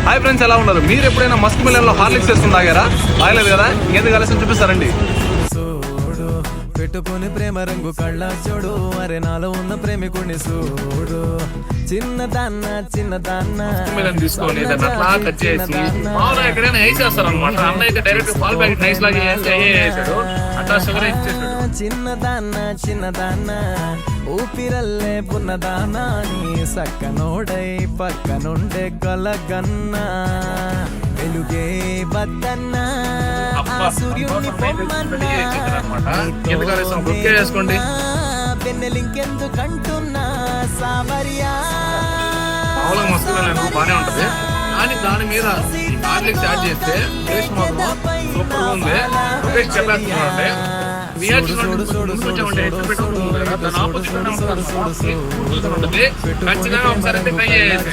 Hi friends, ఎలా ఉన్నారు? మీరు ఎప్పుడైనా మస్క్ మిలన్ లో హార్లిక్స్ వేసుకుని తాగారా? తాగలేదు కదా? ఇంకెందుకు కలిసి చూపిస్తారండి. పెట్టుకుని ప్రేమ రంగు కళ్ళ చూడు, అరే నాలో ఉన్న ప్రేమికుడిని చూడు. చిన్నదాన్న మిలన్ తీసుకొని దాన్ని అట్లా కట్ చేసి మామూలుగా ఎక్కడైనా వేసేస్తారనమాట. అన్న అయితే డైరెక్ట్ పాల ప్యాకెట్ నైస్ లాగా వేసాడు, అట్లా షుగర్ ఇచ్చేసాడు. చిన్నదాన్న ఊపిరల్లే పున్నదానా, నీ సక్కనోడై పక్కనుండే కలగన్నా, వెలుగే బద్దన్నా సూర్యుని వేసుకోండి. పెన్నెలింకెందుకంటున్నా సామర్యా. మామూలుగా మస్తు బాగానే ఉంటది, కానీ దాని మీద హార్లిక్స్ యాడ్ చేస్తే టేస్ట్ మాత్రం సూపర్ గా ఉంది. చెప్పేస్తున్నాంటే ఖచ్చితంగా ఒకసారి ట్రై చేయండి.